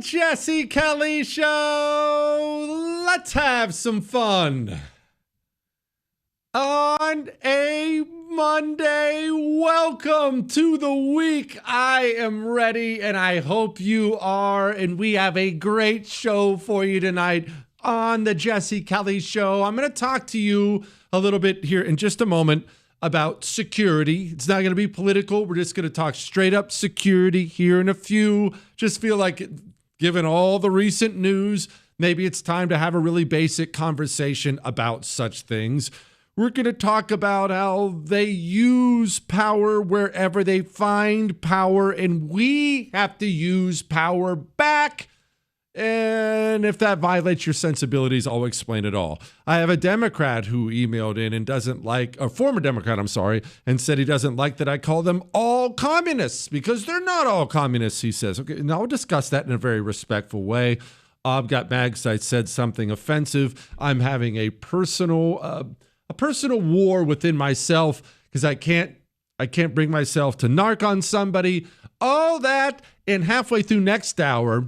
Jesse Kelly Show. Let's have some fun. On a Monday, welcome to the week. I am ready, and I hope you are. And we have a great show for you tonight on the Jesse Kelly Show. I'm going to talk to you a little bit here in just a moment about security. It's not going to be political. We're just going to talk straight up security here in a few. Just feel like, given all the recent news, maybe it's time to have a really basic conversation about such things. We're going to talk about how they use power wherever they find power, and we have to use power back. And if that violates your sensibilities, I'll explain it all. I have a Democrat who emailed in and doesn't like, a former Democrat, I'm sorry, and said he doesn't like that I call them all communists because they're not all communists, he says. Okay, and I'll discuss that in a very respectful way. I've got mags. I said something offensive. I'm having a personal war within myself because I can't bring myself to narc on somebody. All that, and halfway through next hour,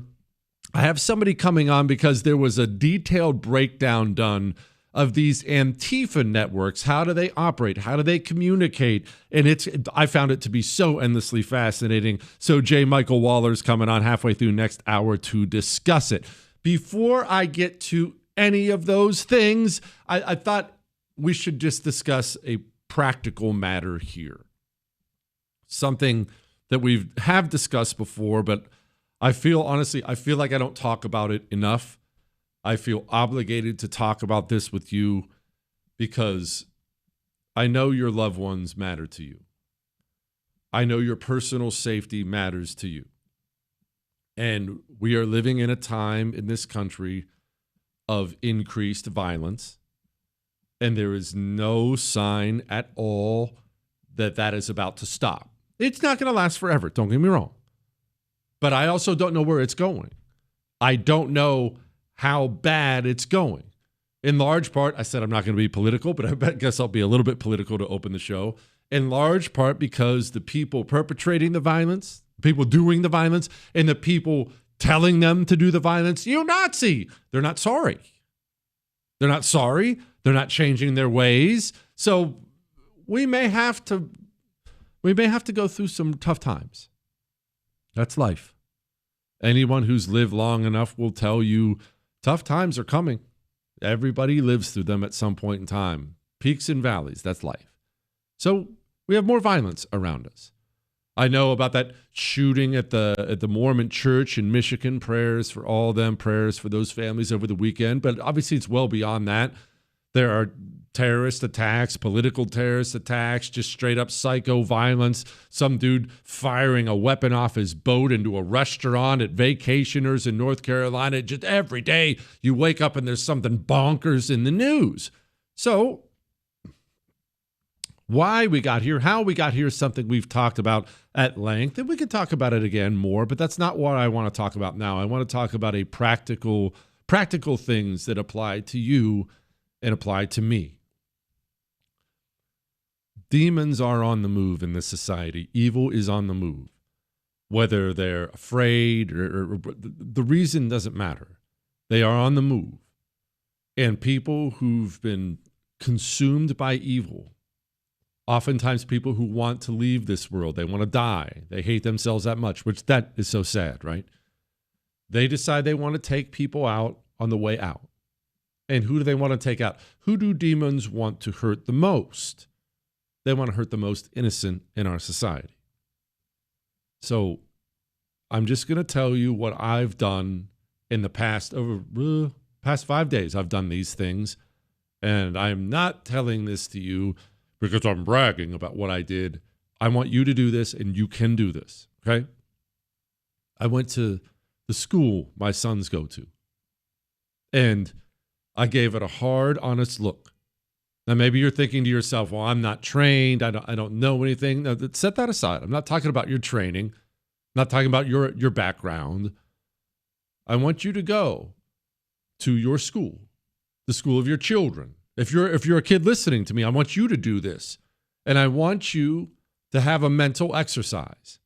I have somebody coming on because there was a detailed breakdown done of these Antifa networks. How do they operate? How do they communicate? And I found it to be so endlessly fascinating. So J. Michael Waller's coming on halfway through next hour to discuss it. Before I get to any of those things, I thought we should just discuss a practical matter here. Something that we have discussed before, but I feel like I don't talk about it enough. I feel obligated to talk about this with you because I know your loved ones matter to you. I know your personal safety matters to you. And we are living in a time in this country of increased violence. And there is no sign at all that that is about to stop. It's not going to last forever. Don't get me wrong. But I also don't know where it's going. I don't know how bad it's going. In large part, I said I'm not going to be political, but I guess I'll be a little bit political to open the show. In large part because the people perpetrating the violence, people doing the violence, and the people telling them to do the violence, you Nazi, they're not sorry. They're not sorry. They're not changing their ways. So we may have to go through some tough times. That's life. Anyone who's lived long enough will tell you tough times are coming. Everybody lives through them at some point in time. Peaks and valleys, that's life. So we have more violence around us. I know about that shooting at the Mormon church in Michigan. Prayers for all of them, prayers for those families over the weekend. But obviously it's well beyond that. There are terrorist attacks, political terrorist attacks, just straight up psycho violence. Some dude firing a weapon off his boat into a restaurant at vacationers in North Carolina. Just every day you wake up and there's something bonkers in the news. So why we got here, how we got here is something we've talked about at length, and we can talk about it again more, but that's not what I want to talk about now. I want to talk about a practical things that apply to you and apply to me. Demons are on the move in this society. Evil is on the move. Whether they're afraid or the reason doesn't matter. They are on the move. And people who've been consumed by evil, oftentimes people who want to leave this world, they want to die. They hate themselves that much, which that is so sad, right? They decide they want to take people out on the way out. And who do they want to take out? Who do demons want to hurt the most? They want to hurt the most innocent in our society. So I'm just going to tell you what I've done in the past 5 days. I've done these things. And I'm not telling this to you because I'm bragging about what I did. I want you to do this, and you can do this, okay? I went to the school my sons go to, and I gave it a hard, honest look. Now, maybe you're thinking to yourself, well, I'm not trained. I don't know anything. No, set that aside. I'm not talking about your training. I'm not talking about your background. I want you to go to your school, the school of your children. If you're a kid listening to me, I want you to do this. And I want you to have a mental exercise.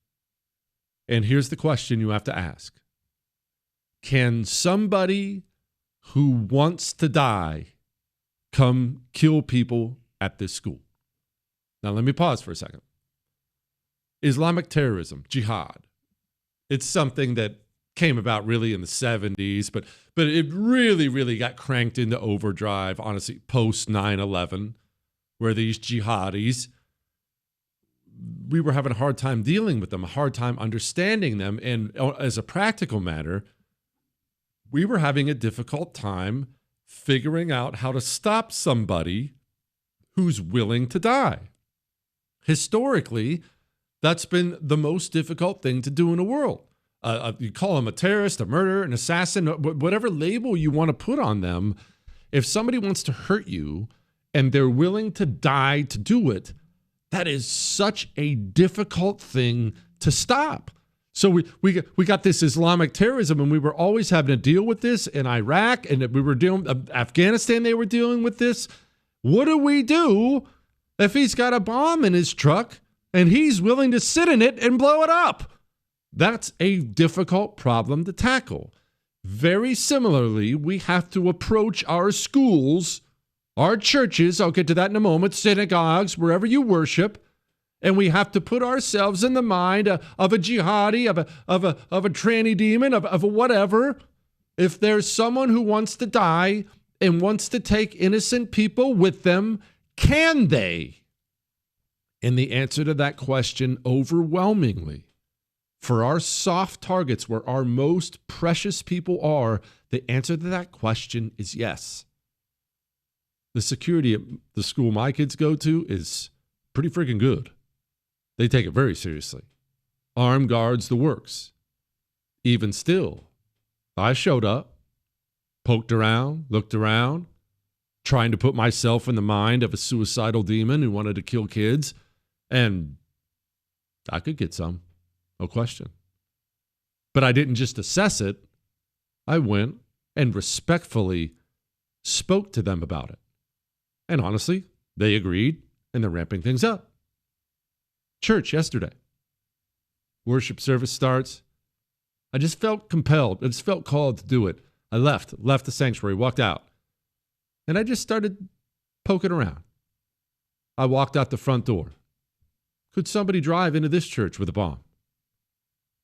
And here's the question you have to ask. Can somebody who wants to die come kill people at this school? Now, let me pause for a second. Islamic terrorism, jihad, it's something that came about really in the 70s, but it really got cranked into overdrive, honestly, post 9/11, where these jihadis, we were having a hard time dealing with them, a hard time understanding them. And as a practical matter, we were having a difficult time figuring out how to stop somebody who's willing to die. Historically, that's been the most difficult thing to do in the world. You call them a terrorist, a murderer, an assassin, whatever label you want to put on them. If somebody wants to hurt you and they're willing to die to do it, that is such a difficult thing to stop. So we got this Islamic terrorism, and we were always having to deal with this in Iraq, and we were dealing Afghanistan. They were dealing with this. What do we do if he's got a bomb in his truck and he's willing to sit in it and blow it up? That's a difficult problem to tackle. Very similarly, we have to approach our schools, our churches, I'll get to that in a moment, synagogues, wherever you worship, and we have to put ourselves in the mind of a jihadi, of a tranny demon, of a whatever. If there's someone who wants to die and wants to take innocent people with them, can they? And the answer to that question overwhelmingly, for our soft targets where our most precious people are, the answer to that question is yes. The security at the school my kids go to is pretty freaking good. They take it very seriously. Armed guards, the works. Even still, I showed up, poked around, looked around, trying to put myself in the mind of a suicidal demon who wanted to kill kids, and I could get some. No question. But I didn't just assess it. I went and respectfully spoke to them about it. And honestly, they agreed, and they're ramping things up. Church yesterday. Worship service starts. I just felt compelled. I just felt called to do it. I left the sanctuary, walked out. And I just started poking around. I walked out the front door. Could somebody drive into this church with a bomb?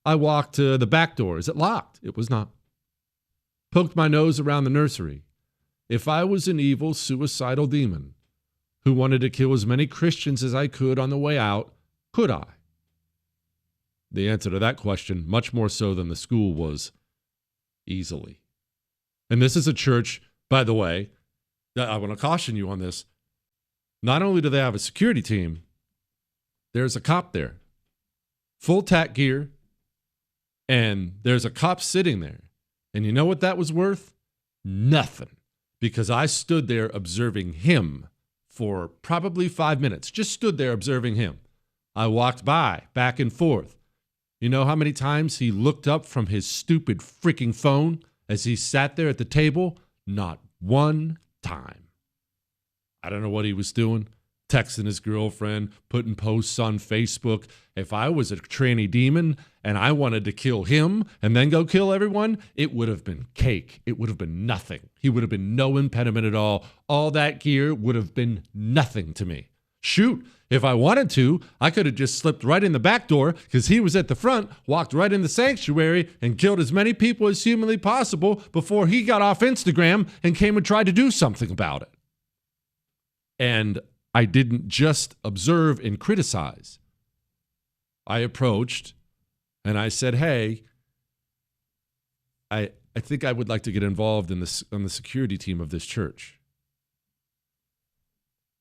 I walked to the back door. Is it locked? It was not. Poked my nose around the nursery. If I was an evil, suicidal demon who wanted to kill as many Christians as I could on the way out, could I? The answer to that question, much more so than the school, was easily. And this is a church, by the way, that I want to caution you on this. Not only do they have a security team, there's a cop there. Full tack gear. And there's a cop sitting there. And you know what that was worth? Nothing. Because I stood there observing him for probably 5 minutes. Just stood there observing him. I walked by, back and forth. You know how many times he looked up from his stupid freaking phone as he sat there at the table? Not one time. I don't know what he was doing. Texting his girlfriend, putting posts on Facebook. If I was a tranny demon and I wanted to kill him and then go kill everyone, it would have been cake. It would have been nothing. He would have been no impediment at all. All that gear would have been nothing to me. Shoot, if I wanted to, I could have just slipped right in the back door because he was at the front, walked right in the sanctuary and killed as many people as humanly possible before he got off Instagram and came and tried to do something about it. And I didn't just observe and criticize. I approached and I said, hey, I think I would like to get involved in this on the security team of this church.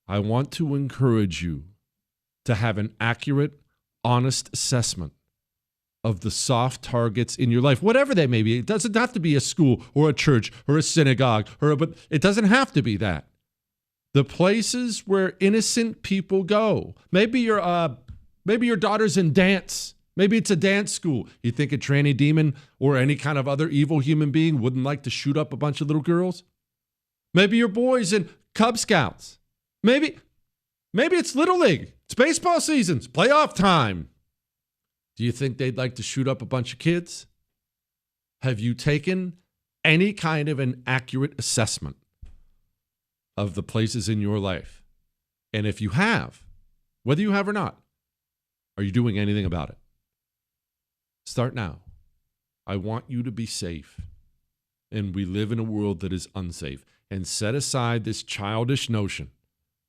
I want to encourage you to have an accurate, honest assessment of the soft targets in your life, whatever they may be. It doesn't have to be a school or a church or a synagogue, but it doesn't have to be that. The places where innocent people go. Maybe your daughter's in dance. Maybe it's a dance school. You think a tranny demon or any kind of other evil human being wouldn't like to shoot up a bunch of little girls? Maybe your boy's in Cub Scouts. Maybe it's Little League. It's baseball season. It's playoff time. Do you think they'd like to shoot up a bunch of kids? Have you taken any kind of an accurate assessment of the places in your life? And if you have, whether you have or not, are you doing anything about it? Start now. I want you to be safe. And we live in a world that is unsafe. And set aside this childish notion.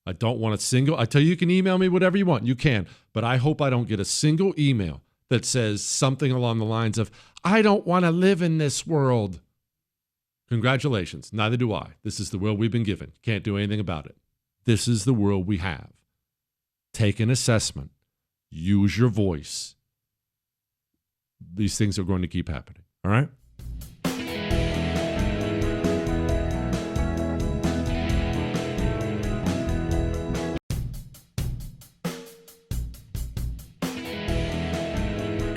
I don't want a single, I tell you, you can email me whatever you want. You can. But I hope I don't get a single email that says something along the lines of, I don't want to live in this world. Congratulations. Neither do I. This is the world we've been given. Can't do anything about it. This is the world we have. Take an assessment. Use your voice. These things are going to keep happening. All right?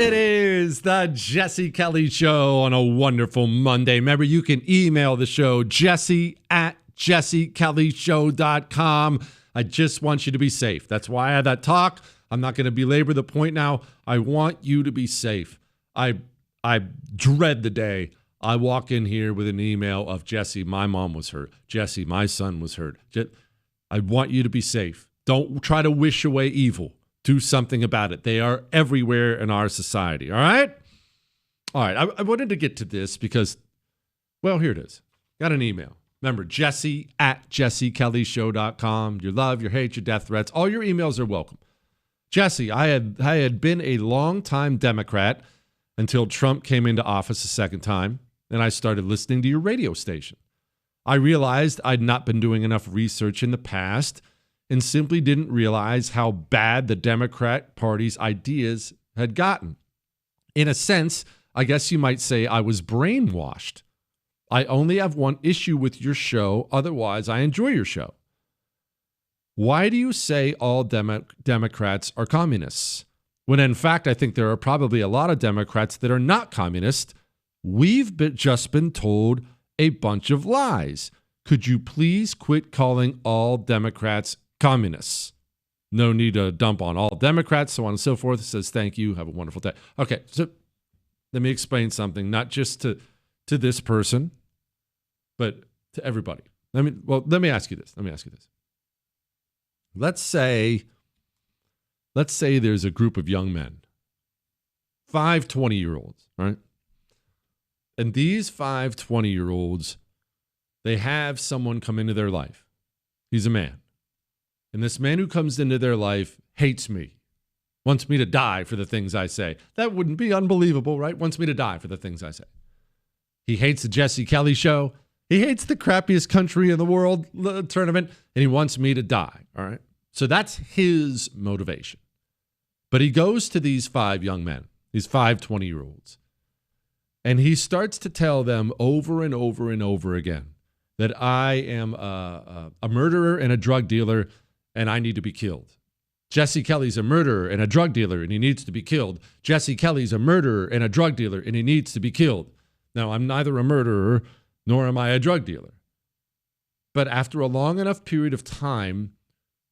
It is the Jesse Kelly Show on a wonderful Monday. Remember, you can email the show, jesse@jessekellyshow.com. I just want you to be safe. That's why I had that talk. I'm not going to belabor the point now. I want you to be safe. I dread the day I walk in here with an email of, Jesse, my mom was hurt. Jesse, my son was hurt. I want you to be safe. Don't try to wish away evil. Do something about it. They are everywhere in our society. All right? All right. I wanted to get to this because, well, here it is. Got an email. Remember, jesse@jessekellyshow.com. Your love, your hate, your death threats. All your emails are welcome. Jesse, I had been a longtime Democrat until Trump came into office a second time, and I started listening to your radio station. I realized I'd not been doing enough research in the past and simply didn't realize how bad the Democrat Party's ideas had gotten. In a sense, I guess you might say I was brainwashed. I only have one issue with your show. Otherwise, I enjoy your show. Why do you say all Democrats are communists? When in fact, I think there are probably a lot of Democrats that are not communist. We've just been told a bunch of lies. Could you please quit calling all Democrats communists? No need to dump on all Democrats, so on and so forth. It says, thank you. Have a wonderful day. Okay, so let me explain something, not just to this person, but to everybody. Let me ask you this. Let's say there's a group of young men, 5 20-year-olds, right? And these 5 20-year-olds, they have someone come into their life. He's a man. And this man who comes into their life hates me, wants me to die for the things I say. That wouldn't be unbelievable, right? Wants me to die for the things I say. He hates the Jesse Kelly Show. He hates the crappiest country in the world tournament, and he wants me to die, all right? So that's his motivation. But he goes to these 5 young men, these 5 20-year-olds, and he starts to tell them over and over and over again that I am a murderer and a drug dealer, and I need to be killed. Jesse Kelly's a murderer and a drug dealer, and he needs to be killed. Jesse Kelly's a murderer and a drug dealer, and he needs to be killed. Now, I'm neither a murderer nor am I a drug dealer. But after a long enough period of time,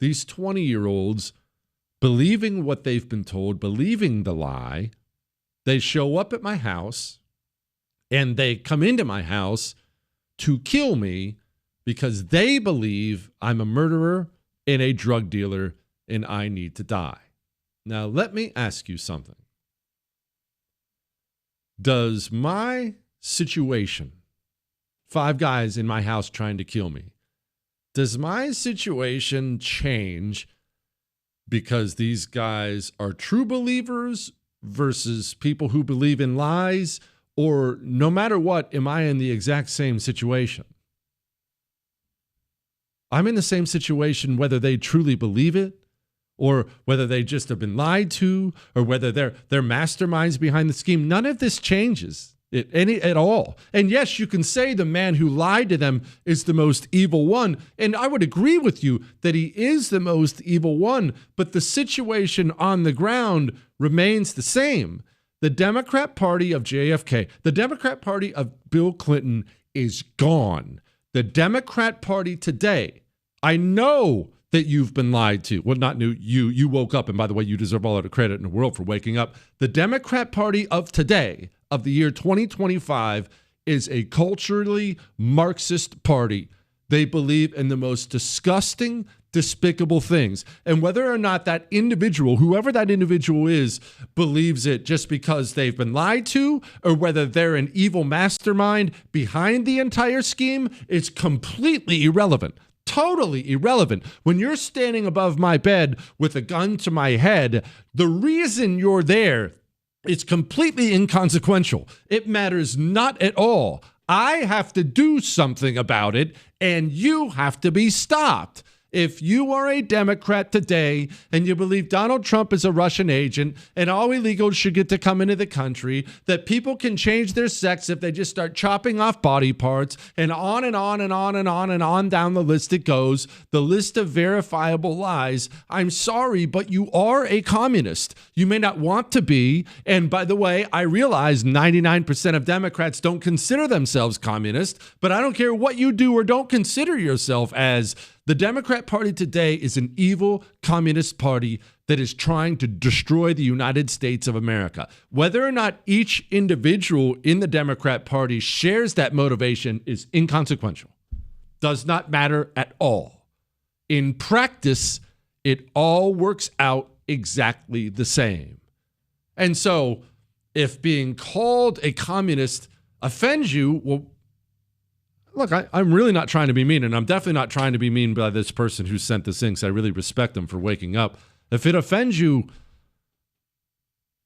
these 20-year-olds, believing what they've been told, believing the lie, they show up at my house, and they come into my house to kill me because they believe I'm a murderer and a drug dealer, and I need to die. Now, let me ask you something. Does my situation, 5 guys in my house trying to kill me, does my situation change because these guys are true believers versus people who believe in lies? Or no matter what, am I in the exact same situation? I'm in the same situation whether they truly believe it, or whether they just have been lied to, or whether they're masterminds behind the scheme. None of this changes at all. And yes, you can say the man who lied to them is the most evil one. And I would agree with you that he is the most evil one, but the situation on the ground remains the same. The Democrat Party of JFK, the Democrat Party of Bill Clinton is gone. The Democrat Party today, I know that you've been lied to. Well, not new. You woke up, and by the way, you deserve all the credit in the world for waking up. The Democrat Party of today, of the year 2025 is a culturally Marxist party. They believe in the most disgusting, despicable things. And whether or not that individual, whoever that individual is, believes it just because they've been lied to, or whether they're an evil mastermind behind the entire scheme, is completely irrelevant. Totally irrelevant. When you're standing above my bed with a gun to my head, the reason you're there is completely inconsequential. It matters not at all. I have to do something about it, and you have to be stopped. If you are a Democrat today and you believe Donald Trump is a Russian agent and all illegals should get to come into the country, that people can change their sex if they just start chopping off body parts, and on and on and on and on and on down the list it goes, the list of verifiable lies, I'm sorry, but you are a communist. You may not want to be. And by the way, I realize 99% of Democrats don't consider themselves communist, but I don't care what you do or don't consider yourself as. The Democrat Party today is an evil communist party that is trying to destroy the United States of America. Whether or not each individual in the Democrat Party shares that motivation is inconsequential. Does not matter at all. In practice, it all works out exactly the same. And so, if being called a communist offends you, well, look, I'm really not trying to be mean, and I'm definitely not trying to be mean by this person who sent this in, because I really respect them for waking up. If it offends you,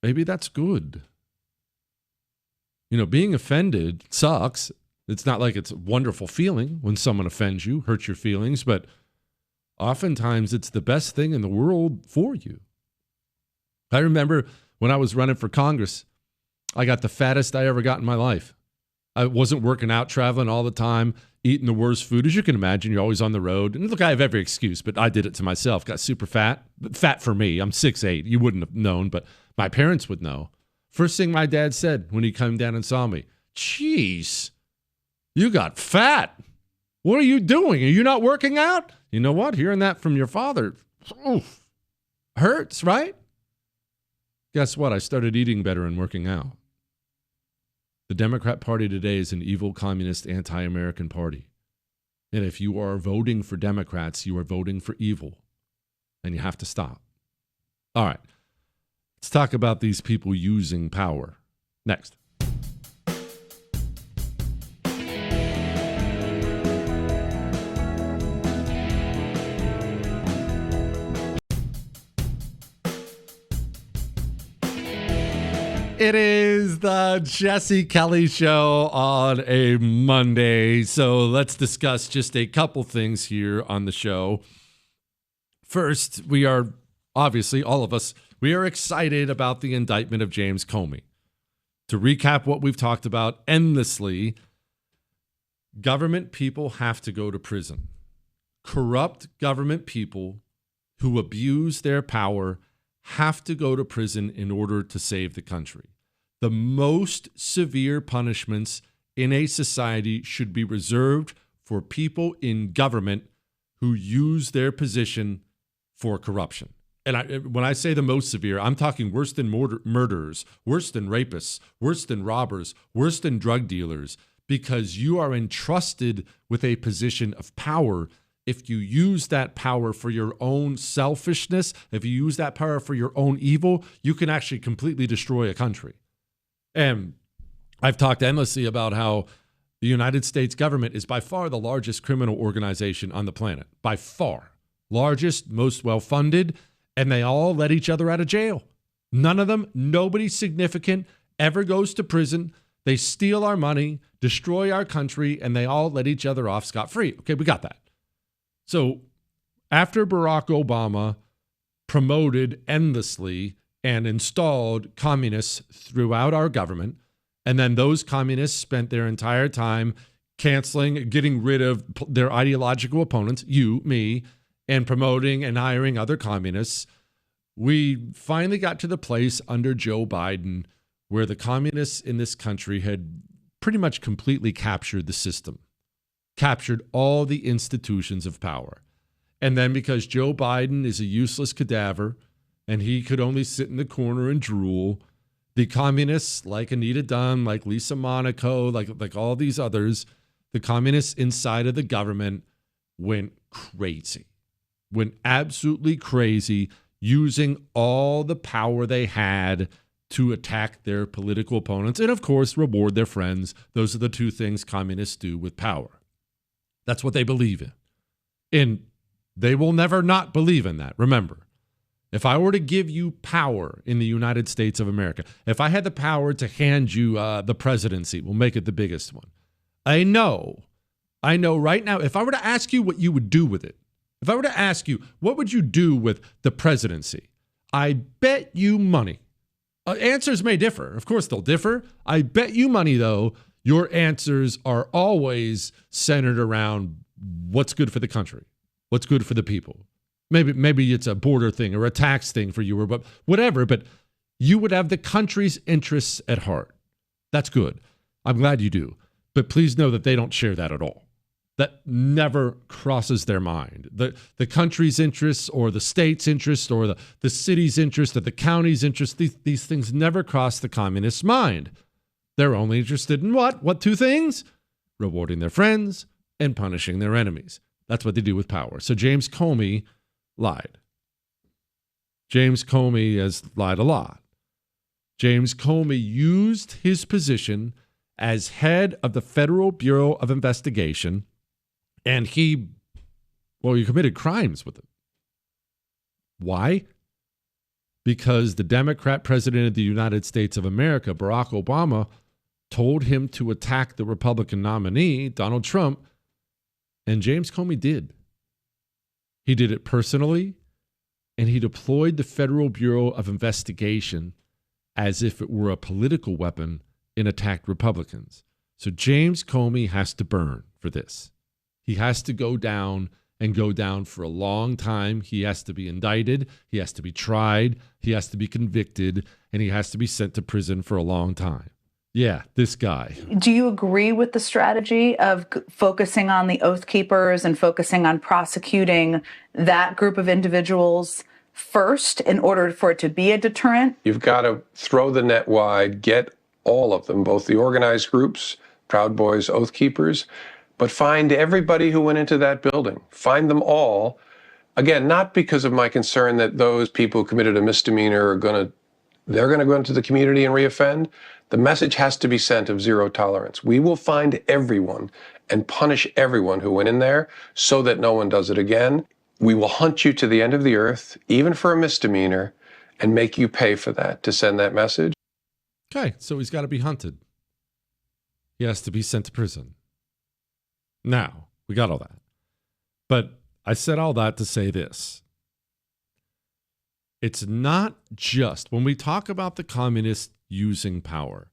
maybe that's good. You know, being offended sucks. It's not like it's a wonderful feeling when someone offends you, hurts your feelings, but oftentimes it's the best thing in the world for you. I remember when I was running for Congress, I got the fattest I ever got in my life. I wasn't working out, traveling all the time, eating the worst food. As you can imagine, you're always on the road. And look, I have every excuse, but I did it to myself. Got super fat. Fat for me. I'm 6'8". You wouldn't have known, but my parents would know. First thing my dad said when he came down and saw me, "Jeez, you got fat. What are you doing? Are you not working out?" You know what? Hearing that from your father, oof, hurts, right? Guess what? I started eating better and working out. The Democrat Party today is an evil, communist, anti-American party. And if you are voting for Democrats, you are voting for evil. And you have to stop. All right. Let's talk about these people using power. Next. It is the Jesse Kelly Show on a Monday. So let's discuss just a couple things here on the show. First, we are obviously, all of us, we are excited about the indictment of James Comey. To recap what we've talked about endlessly, government people have to go to prison. Corrupt government people who abuse their power have to go to prison in order to save the country. The most severe punishments in a society should be reserved for people in government who use their position for corruption. And when I say the most severe, I'm talking worse than murderers, worse than rapists, worse than robbers, worse than drug dealers, because you are entrusted with a position of power. If you use that power for your own selfishness, if you use that power for your own evil, you can actually completely destroy a country. And I've talked endlessly about how the United States government is by far the largest criminal organization on the planet. By far. Largest, most well-funded, and they all let each other out of jail. None of them, nobody significant, ever goes to prison. They steal our money, destroy our country, and they all let each other off scot-free. Okay, we got that. So after Barack Obama promoted endlessly and installed communists throughout our government, and then those communists spent their entire time canceling, getting rid of their ideological opponents, you, me, and promoting and hiring other communists, we finally got to the place under Joe Biden where the communists in this country had pretty much completely captured the system. Captured all the institutions of power. And then because Joe Biden is a useless cadaver and he could only sit in the corner and drool, The communists, like Anita Dunn, like Lisa Monaco, like all these others, the communists inside of the government went crazy, went absolutely crazy, using all the power they had to attack their political opponents and, of course, reward their friends. Those are the two things communists do with power. That's what they believe in. And they will never not believe in that. Remember, if I were to give you power in the United States of America, if I had the power to hand you the presidency, we'll make it the biggest one. I know right now, if I were to ask you what you would do with it, if I were to ask you, what would you do with the presidency? I bet you money. Answers may differ. Of course, they'll differ. I bet you money, though, your answers are always centered around what's good for the country, what's good for the people. Maybe it's a border thing or a tax thing for you or whatever, but you would have the country's interests at heart. That's good. I'm glad you do. But please know that they don't share that at all. That never crosses their mind. The country's interests or the state's interests or the city's interest or the county's interest, these things never cross the communist's mind. They're only interested in what? What two things? Rewarding their friends and punishing their enemies. That's what they do with power. So James Comey lied. James Comey has lied a lot. James Comey used his position as head of the Federal Bureau of Investigation, and he committed crimes with it. Why? Because the Democrat president of the United States of America, Barack Obama, told him to attack the Republican nominee, Donald Trump, and James Comey did. He did it personally, and he deployed the Federal Bureau of Investigation as if it were a political weapon and attacked Republicans. So James Comey has to burn for this. He has to go down and go down for a long time. He has to be indicted. He has to be tried. He has to be convicted, and he has to be sent to prison for a long time. Yeah, this guy. Do you agree with the strategy of focusing on the Oath Keepers and focusing on prosecuting that group of individuals first in order for it to be a deterrent? You've got to throw the net wide, get all of them, both the organized groups, Proud Boys, Oath Keepers, but find everybody who went into that building. Find them all. Again, not because of my concern that those people who committed a misdemeanor they're going to go into the community and reoffend. The message has to be sent of zero tolerance. We will find everyone and punish everyone who went in there so that no one does it again. We will hunt you to the end of the earth, even for a misdemeanor, and make you pay for that to send that message. Okay, so he's got to be hunted. He has to be sent to prison. Now, we got all that. But I said all that to say this. It's not just, when we talk about the communists using power,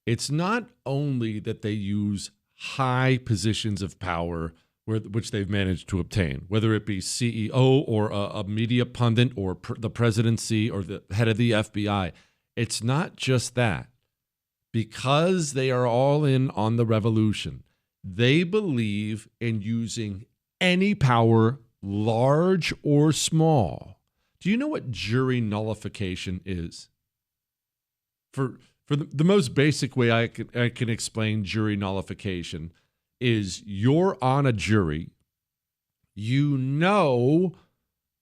it's not only that they use high positions of power which they've managed to obtain, whether it be CEO or a media pundit or the presidency or the head of the FBI. It's not just that. Because they are all in on the revolution, they believe in using any power, large or small. Do you know what jury nullification is? For the most basic way I can explain jury nullification is you're on a jury, you know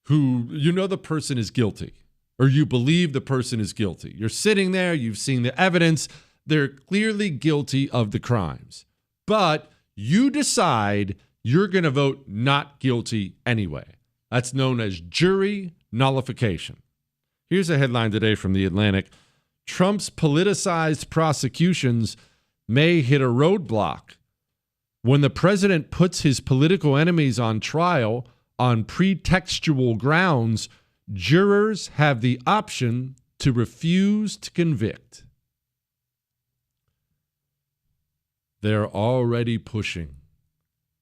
the person is guilty, or you believe the person is guilty. You're sitting there, you've seen the evidence, they're clearly guilty of the crimes, but you decide you're going to vote not guilty anyway. That's known as jury nullification. Here's a headline today from The Atlantic. Trump's politicized prosecutions may hit a roadblock. When the president puts his political enemies on trial on pretextual grounds, jurors have the option to refuse to convict. They're already pushing.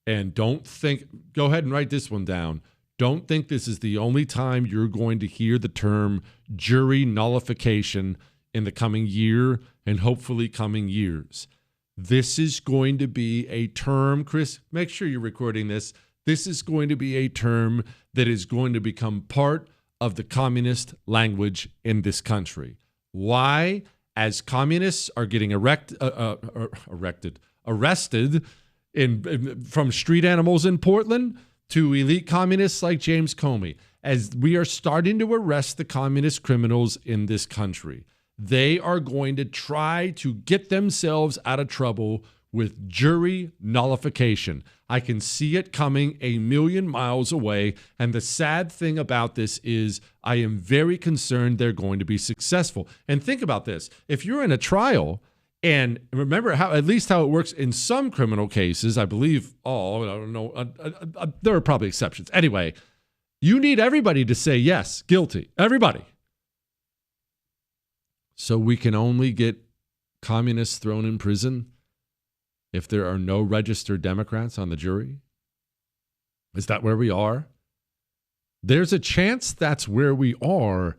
And go ahead and write this one down. Don't think this is the only time you're going to hear the term jury nullification in the coming year and hopefully coming years. This is going to be a term, Chris, make sure you're recording this. This is going to be a term that is going to become part of the communist language in this country. Why? as communists are getting arrested from street animals in Portland to elite communists like James Comey, as we are starting to arrest the communist criminals in this country. They are going to try to get themselves out of trouble with jury nullification. I can see it coming a million miles away. And the sad thing about this is I am very concerned they're going to be successful. And think about this. If you're in a trial, and remember how at least how it works in some criminal cases, I believe all, I don't know, there are probably exceptions. Anyway, you need everybody to say yes, guilty, everybody. So we can only get communists thrown in prison if there are no registered Democrats on the jury? Is that where we are? There's a chance that's where we are,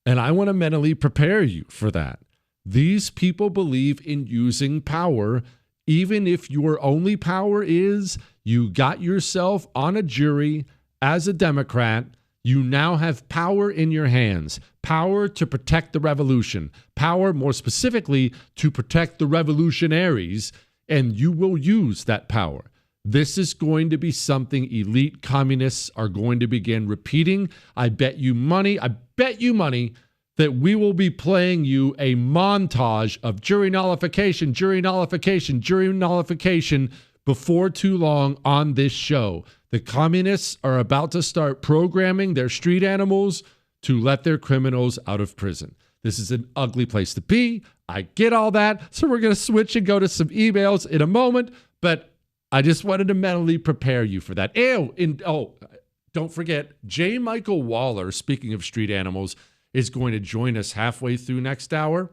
and I want to mentally prepare you for that. These people believe in using power, even if your only power is you got yourself on a jury as a Democrat. You now have power in your hands, power to protect the revolution, power more specifically to protect the revolutionaries, and you will use that power. This is going to be something elite communists are going to begin repeating. I bet you money that we will be playing you a montage of jury nullification, jury nullification, jury nullification before too long on this show. The communists are about to start programming their street animals to let their criminals out of prison. This is an ugly place to be. I get all that. So we're going to switch and go to some emails in a moment, but I just wanted to mentally prepare you for that. Don't forget, J. Michael Waller, speaking of street animals, is going to join us halfway through next hour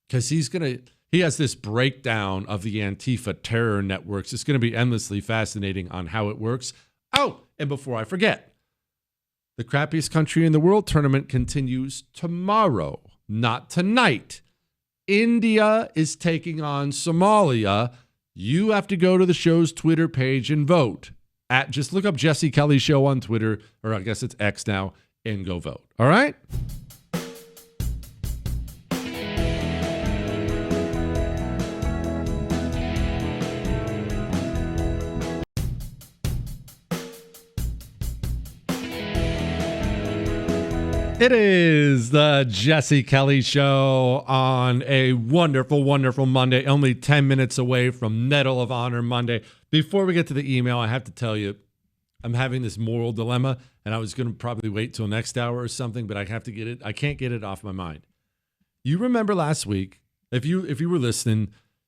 because he has this breakdown of the Antifa terror networks. It's going to be endlessly fascinating on how it works. Oh, and before I forget, the crappiest country in the world tournament continues tomorrow, not tonight. India is taking on Somalia. You have to go to the show's Twitter page and vote. Just look up Jesse Kelly Show on Twitter, or I guess it's X now, and go vote. All right? It is the Jesse Kelly Show on a wonderful, wonderful Monday, only 10 minutes away from Medal of Honor Monday. Before we get to the email, I have to tell you, I'm having this moral dilemma, and I was going to probably wait till next hour or something, but I have to get it. I can't get it off my mind. You remember last week, if you were listening,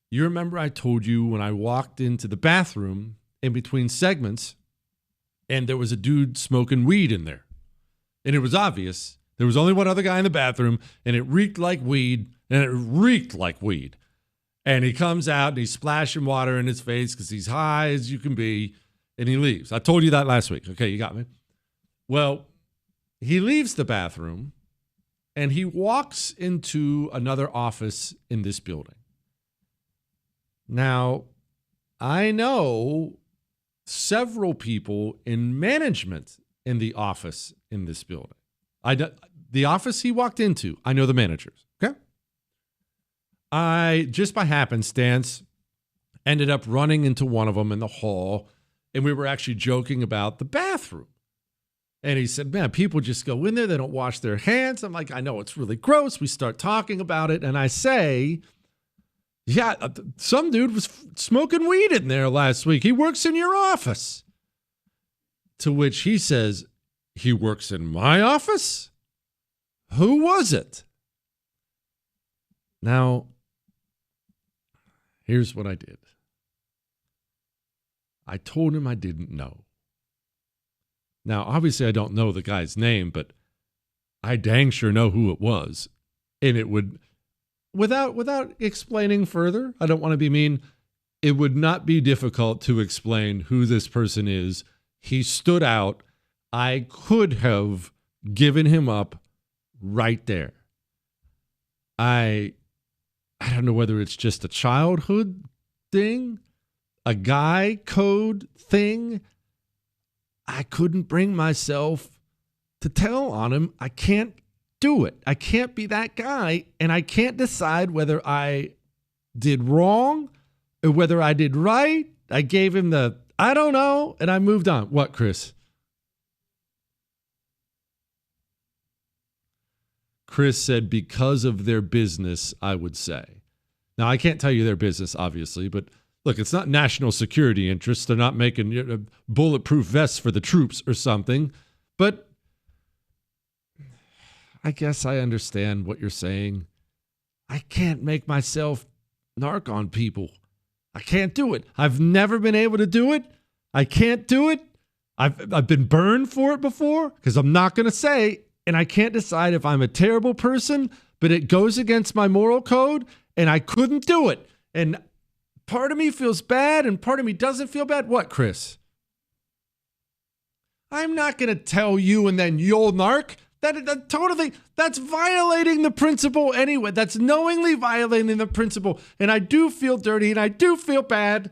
you remember I told you when I walked into the bathroom in between segments, and there was a dude smoking weed in there. And it was obvious. There was only one other guy in the bathroom, and it reeked like weed, And he comes out, and he's splashing water in his face because he's high as you can be, and he leaves. I told you that last week. Okay, you got me? Well, he leaves the bathroom, and he walks into another office in this building. Now, I know several people in management in the office in this building. The office he walked into, I know the managers, okay? I, just by happenstance, ended up running into one of them in the hall, and we were actually joking about the bathroom. And he said, man, people just go in there, they don't wash their hands. I'm like, I know, it's really gross. We start talking about it, and I say, yeah, some dude was smoking weed in there last week. He works in your office. To which he says, he works in my office? Who was it? Now, here's what I did. I told him I didn't know. Now, obviously, I don't know the guy's name, but I dang sure know who it was. And it would, without explaining further, I don't want to be mean, it would not be difficult to explain who this person is. He stood out. I could have given him up right there. I don't know whether it's just a childhood thing, a guy code thing. I couldn't bring myself to tell on him. I can't do it. I can't be that guy, and I can't decide whether I did wrong or whether I did right. I gave him the, I don't know, and I moved on. What, Chris? Chris said, because of their business, I would say. Now, I can't tell you their business, obviously, but look, it's not national security interests. They're not making bulletproof vests for the troops or something. But I guess I understand what you're saying. I can't make myself narc on people. I can't do it. I've never been able to do it. I can't do it. I've been burned for it before because I'm not going to say, and I can't decide if I'm a terrible person, but it goes against my moral code, and I couldn't do it. And part of me feels bad, and part of me doesn't feel bad. What, Chris? I'm not going to tell you and then you'll narc. That totally, that's violating the principle anyway. That's knowingly violating the principle. And I do feel dirty, and I do feel bad.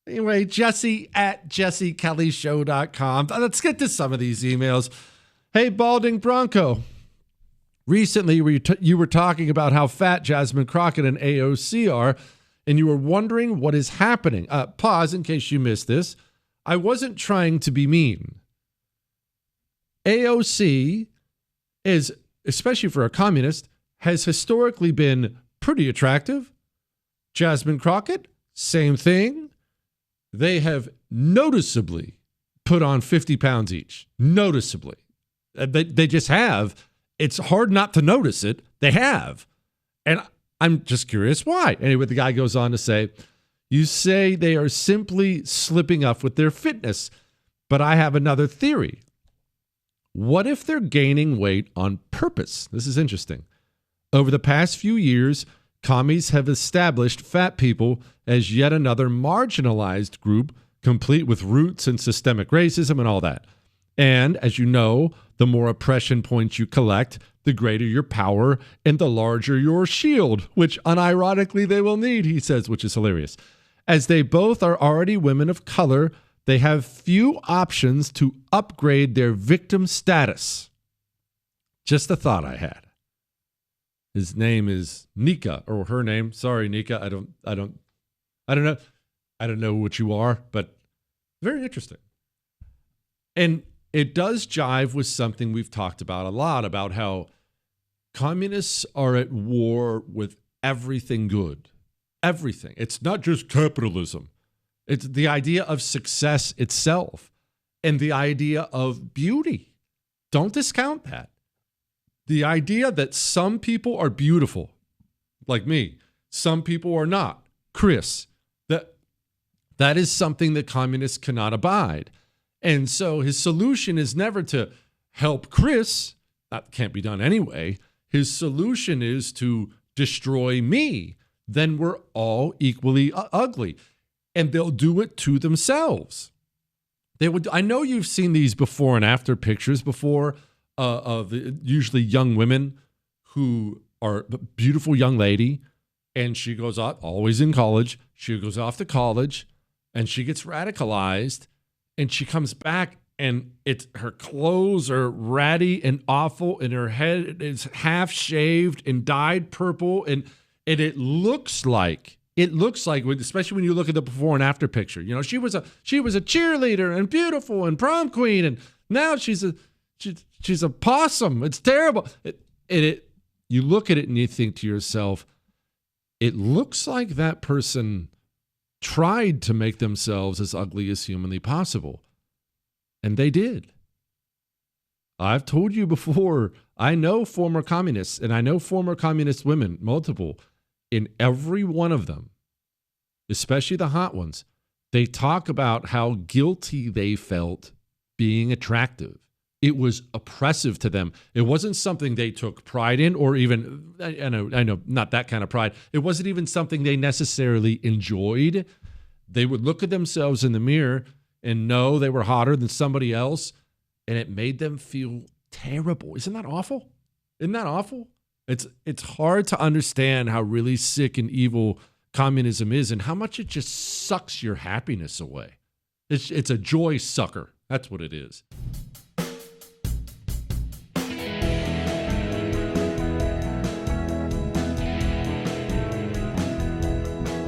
Anyway, Jesse at jessekellyshow.com. Let's get to some of these emails. Hey, Balding Bronco. Recently, you were talking about how fat Jasmine Crockett and AOC are, and you were wondering what is happening. Pause in case you missed this. I wasn't trying to be mean. AOC is, especially for a communist, has historically been pretty attractive. Jasmine Crockett, same thing. They have noticeably put on 50 pounds each. Noticeably. They just have. It's hard not to notice it. They have. And I'm just curious why. Anyway, the guy goes on to say, you say they are simply slipping up with their fitness, but I have another theory. What if they're gaining weight on purpose? This is interesting. Over the past few years, commies have established fat people as yet another marginalized group, complete with roots in systemic racism and all that. And as you know, the more oppression points you collect, the greater your power and the larger your shield, which unironically they will need, he says, which is hilarious. As they both are already women of color, they have few options to upgrade their victim status. Just a thought I had. His name is Nika, or her name. Sorry, Nika. I don't know. I don't know what you are, but very interesting. And it does jive with something we've talked about a lot, about how communists are at war with everything good. Everything. It's not just capitalism. It's the idea of success itself and the idea of beauty. Don't discount that. The idea that some people are beautiful, like me, some people are not. Chris, that is something that communists cannot abide. And so his solution is never to help Chris. That can't be done anyway. His solution is to destroy me. Then we're all equally ugly. And they'll do it to themselves. They would. I know you've seen these before and after pictures before of usually young women who are a beautiful young lady, and she goes out, always in college. She goes off to college, and she gets radicalized, and she comes back, and her clothes are ratty and awful, and her head is half shaved and dyed purple, and it looks like. It looks like, especially when you look at the before and after picture, you know, she was a cheerleader and beautiful and prom queen, and now she's a possum. It's terrible. You look at it and you think to yourself, it looks like that person tried to make themselves as ugly as humanly possible, and they did. I've told you before, I know former communists, and I know former communist women, multiple. In every one of them, especially the hot ones, they talk about how guilty they felt being attractive. It was oppressive to them. It wasn't something they took pride in, or even, I know, not that kind of pride. It wasn't even something they necessarily enjoyed. They would look at themselves in the mirror and know they were hotter than somebody else, and it made them feel terrible. Isn't that awful? Isn't that awful? It's hard to understand how really sick and evil communism is, and how much it just sucks your happiness away. It's a joy sucker. That's what it is.